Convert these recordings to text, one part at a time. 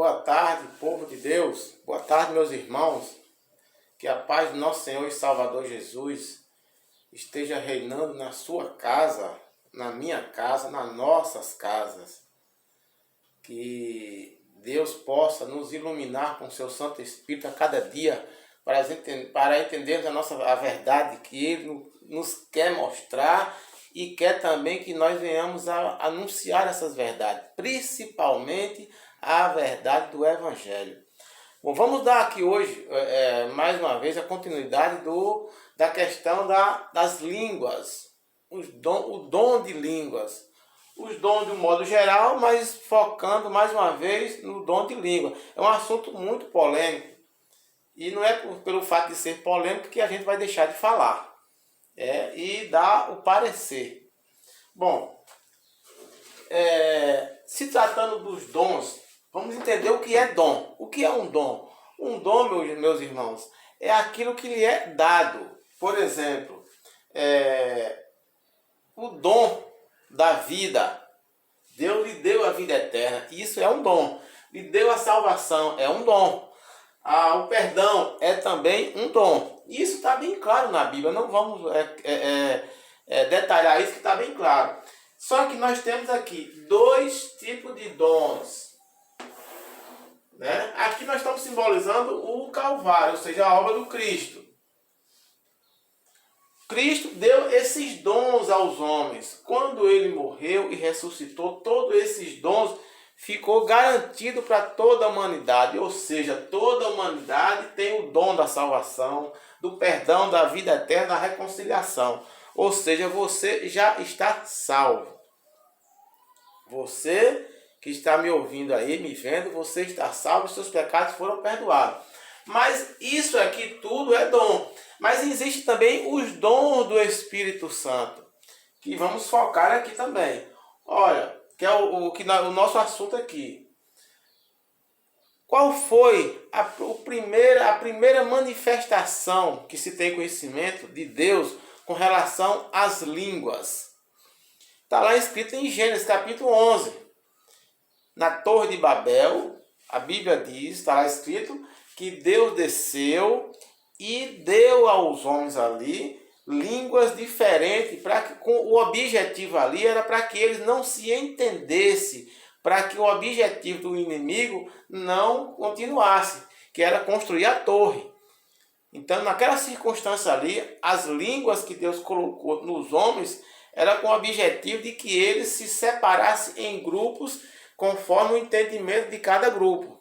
Boa tarde, povo de Deus. Boa tarde, meus irmãos. Que a paz do nosso Senhor e Salvador Jesus esteja reinando na sua casa, na minha casa, nas nossas casas. Que Deus possa nos iluminar com seu Santo Espírito a cada dia para entendermos a verdade que Ele nos quer mostrar e quer também que nós venhamos a anunciar essas verdades, principalmente a verdade do Evangelho. Bom, vamos dar aqui hoje, mais uma vez, a continuidade da questão das línguas, o dom de línguas. Os dons de um modo geral, mas focando mais uma vez no dom de língua. É um assunto muito polêmico. E não é pelo fato de ser polêmico que a gente vai deixar de falar. E dar o parecer. Bom, se tratando dos dons, vamos entender o que é dom. O que é um dom? Um dom, meus irmãos, é aquilo que lhe é dado. Por exemplo, o dom da vida. Deus lhe deu a vida eterna. Isso é um dom. Lhe deu a salvação. É um dom. O perdão é também um dom. Isso está bem claro na Bíblia. Não vamos detalhar isso, que está bem claro. Só que nós temos aqui dois tipos de dons. Aqui nós estamos simbolizando o Calvário, ou seja, a obra do Cristo. Cristo deu esses dons aos homens. Quando ele morreu e ressuscitou, todos esses dons ficou garantido para toda a humanidade. Ou seja, toda a humanidade tem o dom da salvação, do perdão, da vida eterna, da reconciliação. Ou seja, você já está salvo. Você que está me ouvindo aí, me vendo, você está salvo, seus pecados foram perdoados. Mas isso aqui tudo é dom. Mas existe também os dons do Espírito Santo, que vamos focar aqui também. Olha, que é o nosso assunto aqui. Qual foi a primeira manifestação que se tem conhecimento de Deus com relação às línguas? Está lá escrito em Gênesis capítulo 11. Na Torre de Babel, a Bíblia diz, está lá escrito, que Deus desceu e deu aos homens ali línguas diferentes, com o objetivo ali era para que eles não se entendessem, para que o objetivo do inimigo não continuasse, que era construir a torre. Então, naquela circunstância ali, as línguas que Deus colocou nos homens era com o objetivo de que eles se separassem em grupos conforme o entendimento de cada grupo,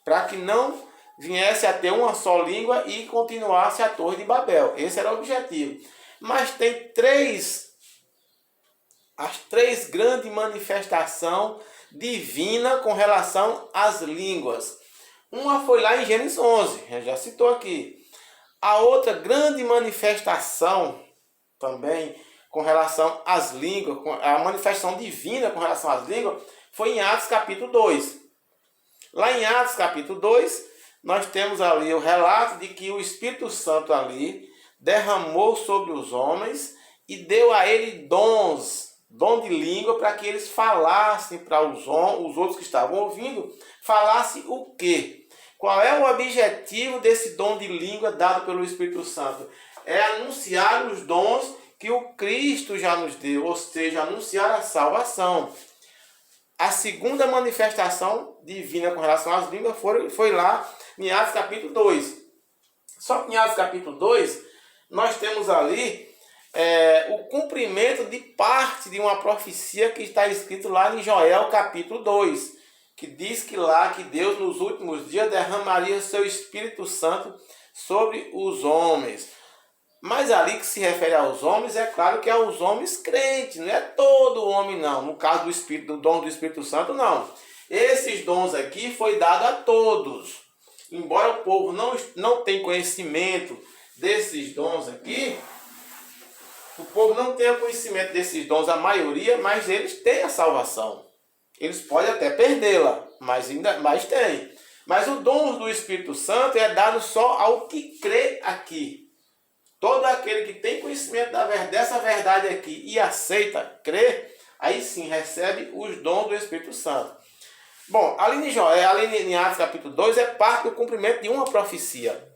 para que não viesse a ter uma só língua e continuasse a Torre de Babel. Esse era o objetivo. Mas tem as três grandes manifestações divinas com relação às línguas. Uma foi lá em Gênesis 11, já citou aqui. A outra grande manifestação também com relação às línguas, a manifestação divina com relação às línguas, foi em Atos capítulo 2. Lá em Atos capítulo 2, nós temos ali o relato de que o Espírito Santo ali derramou sobre os homens e deu a ele dom de língua, para que eles falassem para os outros que estavam ouvindo, falassem o quê? Qual é o objetivo desse dom de língua dado pelo Espírito Santo? É anunciar os dons que o Cristo já nos deu, ou seja, anunciar a salvação. A segunda manifestação divina com relação às línguas foi lá em Atos capítulo 2. Só que em Atos capítulo 2, nós temos ali o cumprimento de parte de uma profecia que está escrito lá em Joel capítulo 2, que diz que lá que Deus nos últimos dias derramaria o seu Espírito Santo sobre os homens. Mas ali que se refere aos homens, é claro que é aos homens crentes, não é todo homem não. No caso do dom do Espírito Santo, não. Esses dons aqui foi dado a todos. Embora o povo não tenha conhecimento desses dons aqui, o povo não tenha conhecimento desses dons, a maioria, mas eles têm a salvação. Eles podem até perdê-la, mas tem. Mas o dom do Espírito Santo é dado só ao que crê aqui. Todo aquele que tem conhecimento dessa verdade aqui e aceita, crê, aí sim recebe os dons do Espírito Santo. Bom, ali em Joel, ali em Atos capítulo 2, é parte do cumprimento de uma profecia.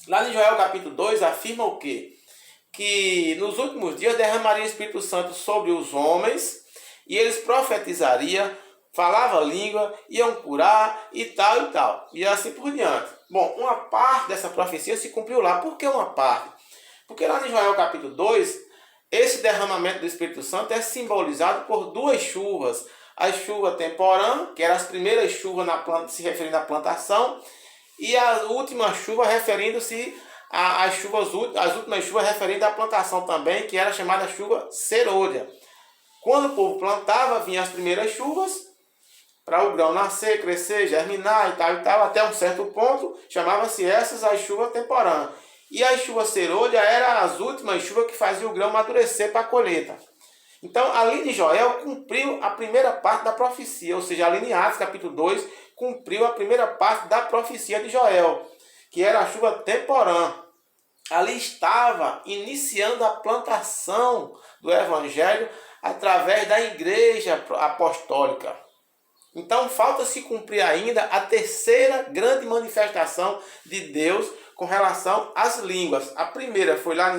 Lá em Joel capítulo 2 afirma o quê? Que nos últimos dias derramaria o Espírito Santo sobre os homens e eles profetizariam, falavam língua, iam curar e tal, e assim por diante. Bom, uma parte dessa profecia se cumpriu lá. Por que uma parte? Porque lá em Joel capítulo 2, esse derramamento do Espírito Santo é simbolizado por duas chuvas. A chuva temporã, que eram as primeiras chuvas na planta, se referindo à plantação, e a última chuva referindo-se às últimas chuvas referindo à plantação também, que era chamada chuva serôdia. Quando o povo plantava, vinham as primeiras chuvas para o grão nascer, crescer, germinar e tal, até um certo ponto, chamava-se essas as chuvas temporã. E as chuvas serôdia eram as últimas chuvas que faziam o grão amadurecer para a colheita. Então, ali de Joel cumpriu a primeira parte da profecia, ou seja, ali em Atos capítulo 2, cumpriu a primeira parte da profecia de Joel, que era a chuva temporã. Ali estava iniciando a plantação do Evangelho através da igreja apostólica. Então, falta se cumprir ainda a terceira grande manifestação de Deus com relação às línguas. A primeira foi lá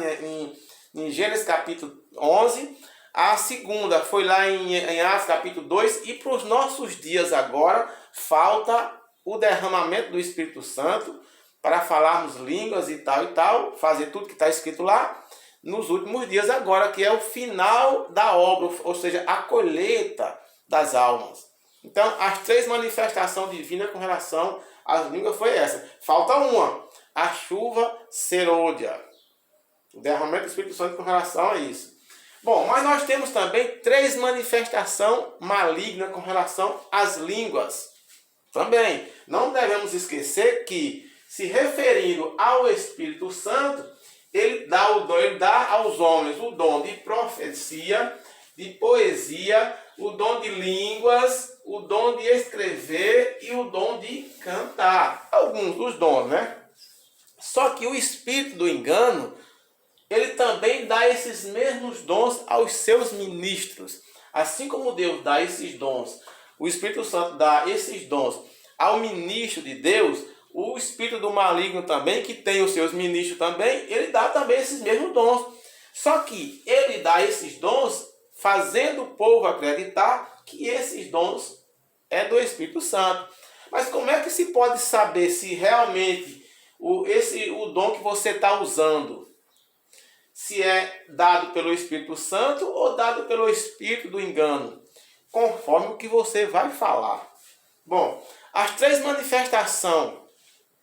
em Gênesis capítulo 11, a segunda foi lá em Atos capítulo 2, e para os nossos dias agora, falta o derramamento do Espírito Santo para falarmos línguas e tal, fazer tudo que está escrito lá nos últimos dias agora, que é o final da obra, ou seja, a colheita das almas. Então, as três manifestações divinas com relação às línguas foi essa. Falta uma, a chuva serôdia, o derramamento do Espírito Santo com relação a isso. Bom, mas nós temos também três manifestações malignas com relação às línguas. Também, não devemos esquecer que, se referindo ao Espírito Santo, ele dá aos homens o dom de profecia, de poesia, o dom de línguas, o dom de escrever e o dom de cantar. Alguns dos dons, né? Só que o espírito do engano, ele também dá esses mesmos dons aos seus ministros. Assim como Deus dá esses dons, o Espírito Santo dá esses dons ao ministro de Deus, o espírito do maligno também, que tem os seus ministros também, ele dá também esses mesmos dons. Só que ele dá esses dons fazendo o povo acreditar que esses dons é do Espírito Santo. Mas como é que se pode saber se realmente o dom que você está usando, se é dado pelo Espírito Santo ou dado pelo Espírito do engano? Conforme o que você vai falar. Bom, as três manifestações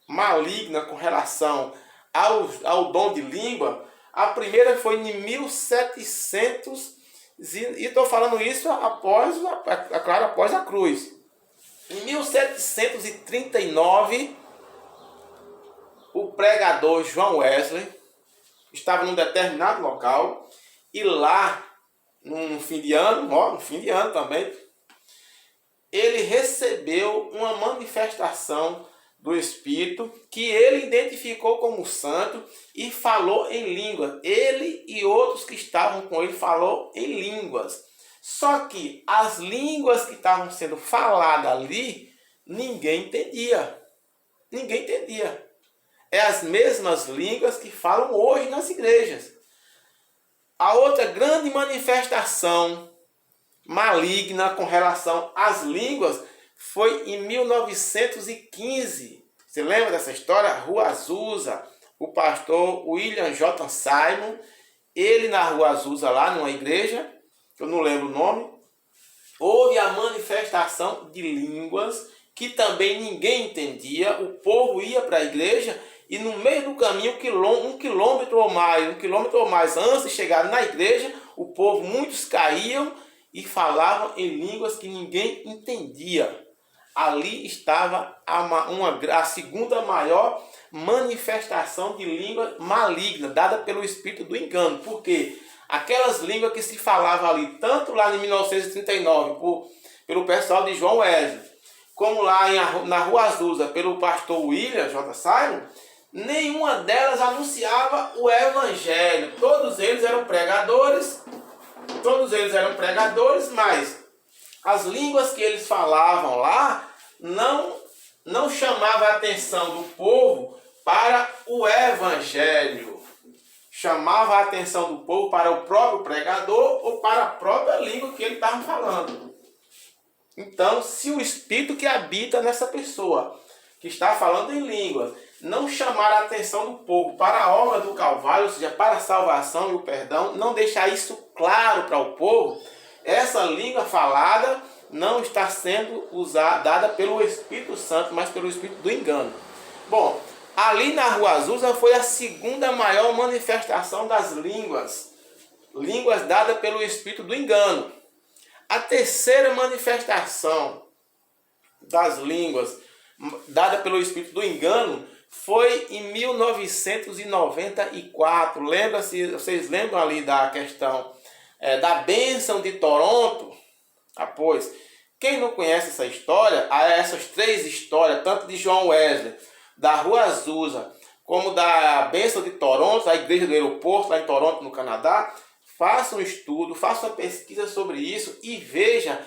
malignas com relação ao dom de língua, a primeira foi em 1700, e estou falando isso após a cruz. Em 1739, o pregador João Wesley estava num determinado local, e lá, no fim de ano também, ele recebeu uma manifestação do Espírito, que ele identificou como santo, e falou em língua. Ele e outros que estavam com ele falou em línguas. Só que as línguas que estavam sendo faladas ali, ninguém entendia. Ninguém entendia. É as mesmas línguas que falam hoje nas igrejas. A outra grande manifestação maligna com relação às línguas foi em 1915. Você lembra dessa história? Rua Azusa, o pastor William J. Simon, ele na Rua Azusa, lá numa igreja, eu não lembro o nome, houve a manifestação de línguas que também ninguém entendia. O povo ia para a igreja e no meio do caminho, um quilômetro ou mais antes de chegar na igreja, o povo, muitos caíam e falavam em línguas que ninguém entendia. Ali estava a segunda maior manifestação de língua maligna, dada pelo espírito do engano. Porque aquelas línguas que se falavam ali, tanto lá em 1939, pelo pessoal de João Wesley, como lá na Rua Azusa, pelo pastor William J. Simon, nenhuma delas anunciava o Evangelho. Todos eles eram pregadores, mas as línguas que eles falavam lá não chamava a atenção do povo para o evangelho. Chamava a atenção do povo para o próprio pregador ou para a própria língua que ele estava falando. Então, se o Espírito que habita nessa pessoa, que está falando em línguas, não chamar a atenção do povo para a obra do Calvário, ou seja, para a salvação e o perdão, não deixar isso claro para o povo, essa língua falada não está sendo dada pelo Espírito Santo, mas pelo Espírito do engano. Bom, ali na Rua Azusa foi a segunda maior manifestação das línguas. Línguas dadas pelo Espírito do engano. A terceira manifestação das línguas dada pelo Espírito do engano foi em 1994. Lembra-se, vocês lembram ali da questão da bênção de Toronto? Pois, quem não conhece essa história, essas três histórias, tanto de John Wesley, da Rua Azusa, como da bênção de Toronto, a igreja do aeroporto lá em Toronto, no Canadá, faça um estudo, faça uma pesquisa sobre isso e veja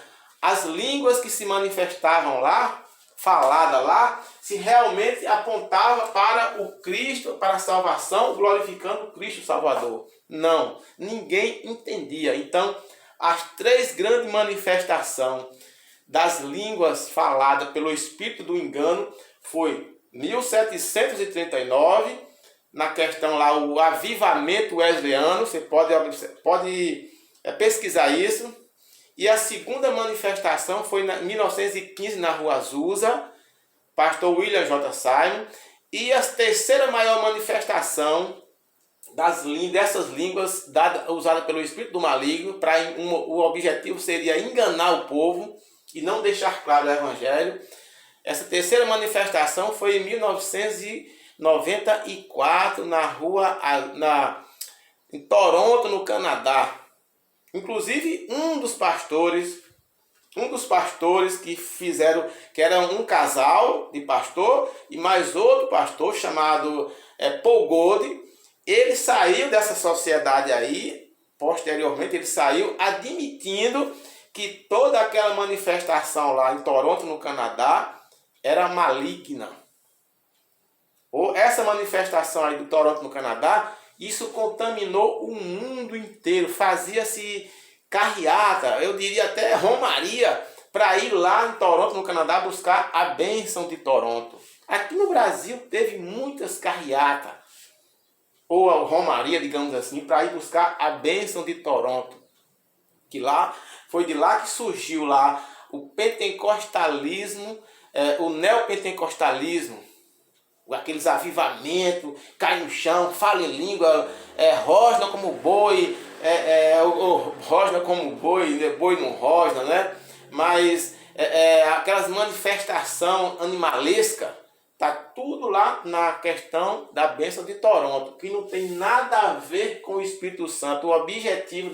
as línguas que se manifestavam lá, falada lá, se realmente apontava para o Cristo, para a salvação, glorificando o Cristo Salvador. Não, ninguém entendia. Então, as três grandes manifestações das línguas faladas pelo Espírito do engano foi 1739, na questão lá, o avivamento wesleyano, você pode pesquisar isso. E a segunda manifestação foi em 1915 na Rua Azusa, pastor William J. Simon. E a terceira maior manifestação dessas línguas usadas pelo Espírito do Maligno, o objetivo seria enganar o povo e não deixar claro o Evangelho. Essa terceira manifestação foi em 1994 em Toronto, no Canadá. Inclusive um dos pastores que era um casal de pastor e mais outro pastor chamado Paul Gold, ele saiu dessa sociedade aí, posteriormente ele saiu admitindo que toda aquela manifestação lá em Toronto, no Canadá, era maligna. Ou essa manifestação aí do Toronto, no Canadá, isso contaminou o mundo inteiro. Fazia-se carreata, eu diria até romaria, para ir lá em Toronto, no Canadá, buscar a bênção de Toronto. Aqui no Brasil teve muitas carreatas, ou a romaria, digamos assim, para ir buscar a bênção de Toronto. Que lá, foi de lá que surgiu lá o pentecostalismo, o neopentecostalismo, aqueles avivamentos, cai no chão, fala em língua, rosna como boi, rosna como boi, boi não rosna, né? Mas aquelas manifestações animalescas, tá tudo lá na questão da bênção de Toronto, que não tem nada a ver com o Espírito Santo. O objetivo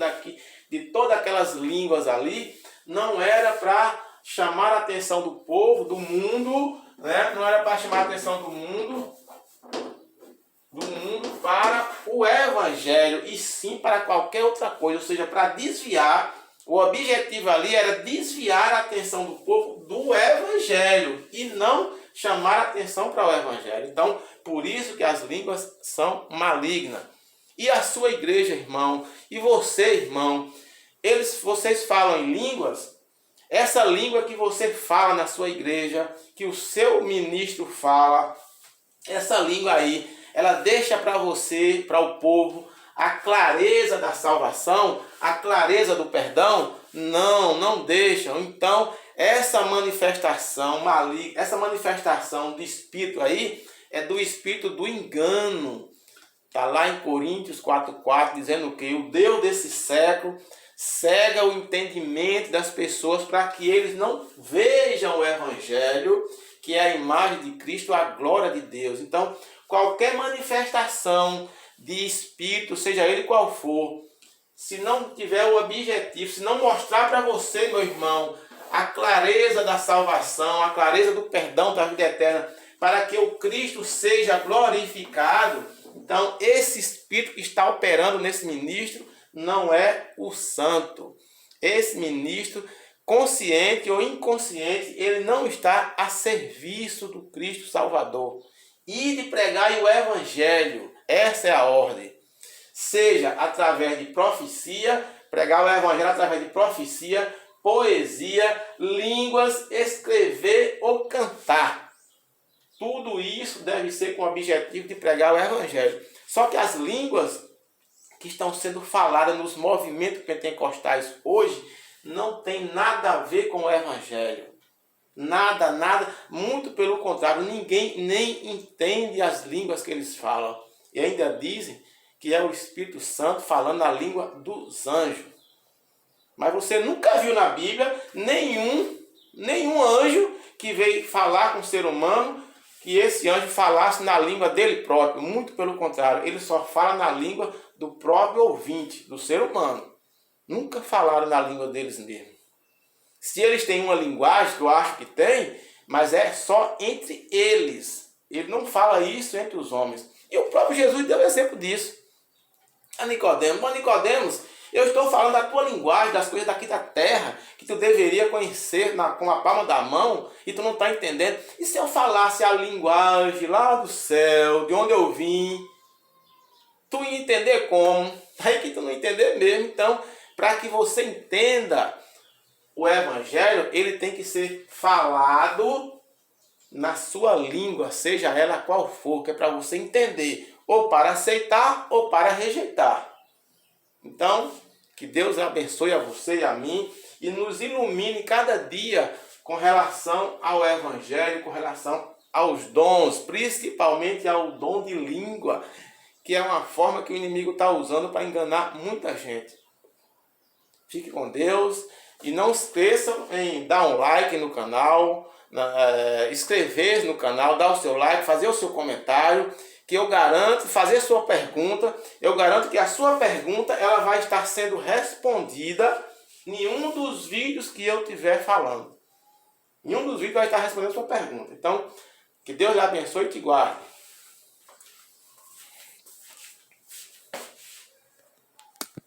de todas aquelas línguas ali não era para chamar a atenção do povo, do mundo, né? Não era para chamar a atenção do mundo para o Evangelho, e sim para qualquer outra coisa, ou seja, para desviar. O objetivo ali era desviar a atenção do povo do Evangelho e não chamar a atenção para o Evangelho. Então, por isso que as línguas são malignas. E a sua igreja, irmão, e você, irmão, vocês falam em línguas. Essa língua que você fala na sua igreja, que o seu ministro fala, essa língua aí, ela deixa para você, para o povo, a clareza da salvação, a clareza do perdão? Não deixam. Então, essa manifestação maligna, essa manifestação do Espírito aí, é do Espírito do engano. Está lá em Coríntios 4,4, dizendo que o Deus desse século cega o entendimento das pessoas para que eles não vejam o Evangelho, que é a imagem de Cristo, a glória de Deus. Então, qualquer manifestação de Espírito, seja ele qual for, se não tiver o objetivo, se não mostrar para você, meu irmão, a clareza da salvação, a clareza do perdão da vida eterna, para que o Cristo seja glorificado, então esse Espírito que está operando nesse ministro não é o santo. Esse ministro consciente ou inconsciente, ele não está a serviço do Cristo Salvador. E de pregar o Evangelho, essa é a ordem. Seja através de profecia, pregar o Evangelho através de profecia, poesia, línguas, escrever ou cantar. Tudo isso deve ser com o objetivo de pregar o Evangelho. Só que as línguas que estão sendo faladas nos movimentos pentecostais hoje não tem nada a ver com o Evangelho. Nada, nada. Muito pelo contrário, ninguém nem entende as línguas que eles falam. E ainda dizem que é o Espírito Santo falando a língua dos anjos. Mas você nunca viu na Bíblia nenhum anjo que veio falar com o ser humano, que esse anjo falasse na língua dele próprio. Muito pelo contrário, ele só fala na língua do próprio ouvinte, do ser humano. Nunca falaram na língua deles mesmo. Se eles têm uma linguagem, que eu acho que tem, mas é só entre eles. Ele não fala isso entre os homens. E o próprio Jesus deu exemplo disso. A Nicodemos, mas Nicodemos, eu estou falando da tua linguagem, das coisas daqui da terra, que tu deveria conhecer com a palma da mão, e tu não está entendendo. E se eu falasse a linguagem lá do céu, de onde eu vim, tu ia entender como? Aí que tu não entender mesmo. Então, para que você entenda o Evangelho, ele tem que ser falado na sua língua, seja ela qual for, que é para você entender, ou para aceitar ou para rejeitar. Então, que Deus abençoe a você e a mim e nos ilumine cada dia com relação ao Evangelho, com relação aos dons, principalmente ao dom de língua, que é uma forma que o inimigo está usando para enganar muita gente. Fique com Deus e não esqueçam em dar um like no canal, inscrever no canal, dar o seu like, fazer o seu comentário, que eu garanto, fazer sua pergunta, eu garanto que a sua pergunta ela vai estar sendo respondida em um dos vídeos que eu estiver falando. Em um dos vídeos vai estar respondendo a sua pergunta. Então, que Deus lhe abençoe e te guarde.